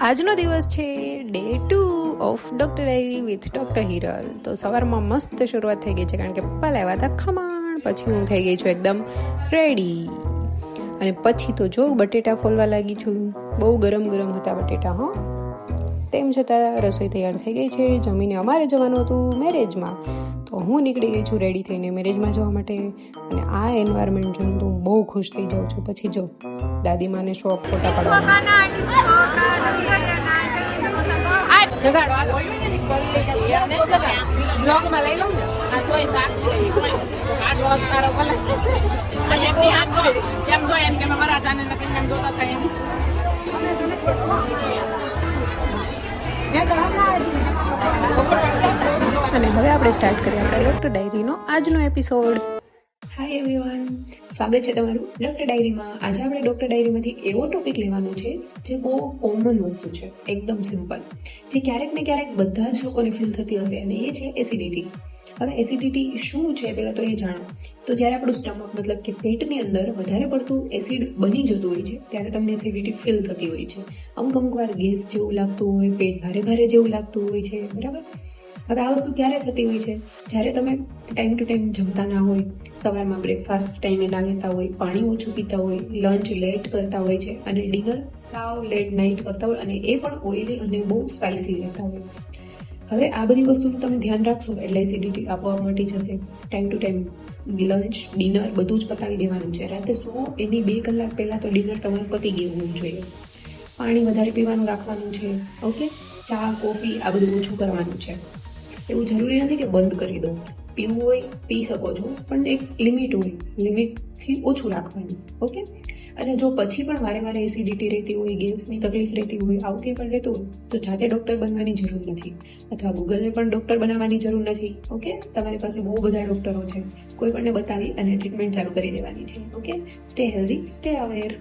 આજનો દિવસ છે day 2 of doctor diary with doctor Hiral. તો સવારમાં મસ્ત શરૂઆત થઈ ગઈ છે કારણ કે પપ્પા લાવ્યા હતા ખમણ. પછી હું થઈ ગઈ છું એકદમ રેડી. અને પછી તો જો બટેટા ફોલવા લાગી છું. બહુ ગરમ ગરમ હતા બટેટા. તેમ છતાં રસોઈ તૈયાર થઈ ગઈ છે. જમીને અમારે જવાનું હતું મેરેજમાં, તો હું નીકળી ગઈ છું રેડી થઈને મેરેજમાં જવા માટે. અને આ એન્વાયરમેન્ટ જોઈને તો હું બહુ ખુશ થઈ જાઉં છું. પછી જો દાદીમાને શોખ ફોટા પાડવાના. અને હવે આપણે સ્ટાર્ટ કરીએ આપણા ડોક્ટર ડાયરીનો આજનો એપિસોડ. હાય એવરીવન, સ્વાગત છે તમારું ડોક્ટર ડાયરીમાં. આજે આપણે ડોક્ટર ડાયરીમાંથી એવો ટોપિક લેવાનો છે જે બહુ કોમન વસ્તુ છે, એકદમ સિમ્પલ, જે ક્યારેક ને ક્યારેક બધા જ લોકોને ફીલ થતી હશે, અને એ છે એસિડિટી. હવે એસિડિટી શું છે પહેલાં તો એ જાણો. તો જ્યારે આપણું સ્ટમક મતલબ કે પેટની અંદર વધારે પડતું એસિડ બની જતું હોય છે ત્યારે તમને એસિડિટી ફીલ થતી હોય છે. અમુક વાર ગેસ જેવું લાગતું હોય, પેટ ભારે ભારે જેવું લાગતું હોય છે, બરાબર. હવે આ વસ્તુ ક્યારે થતી હોય છે? જ્યારે તમે ટાઈમ ટુ ટાઈમ જમતા ના હોય, સવારમાં બ્રેકફાસ્ટ ટાઈમે ના લેતા હોય, પાણી ઓછું પીતા હોય, લંચ લેટ કરતા હોય છે, અને ડિનર સાવ લેટ નાઇટ કરતા હોય, અને એ પણ ઓઇલી અને બહુ સ્પાઇસી લેતા હોય. હવે આ બધી વસ્તુનું તમે ધ્યાન રાખશો એટલે એસિડિટી આપોઆપ મટી જશે. Time to time lunch dinner બધું જ પતાવી દેવાનું છે. રાતે સુવો એની 2 કલાક પહેલાં તો ડિનર તમારું પતી ગયું હોવું જોઈએ. પાણી વધારે પીવાનું રાખવાનું છે, ઓકે. ચા કોફી આ બધું ઓછું કરવાનું છે. એવું જરૂરી નથી કે બંધ કરી દો. પીવું હોય પી શકો છો, પણ એક લિમિટ હોય, લિમિટથી ઓછું રાખવાનું, ઓકે. અને જો પછી પણ વારે વારે એસિડિટી રહેતી હોય, ગેસની તકલીફ રહેતી હોય, આવું કંઈ પણ રહેતું હોય તો જાતે ડૉક્ટર બનવાની જરૂર નથી, અથવા ગૂગલને પણ ડૉક્ટર બનાવવાની જરૂર નથી, ઓકે. તમારી પાસે બહુ બધા ડૉક્ટરો છે, કોઈ પણને બતાવી અને ટ્રીટમેન્ટ ચાલુ કરી દેવાની છે, okay. Stay healthy, stay aware.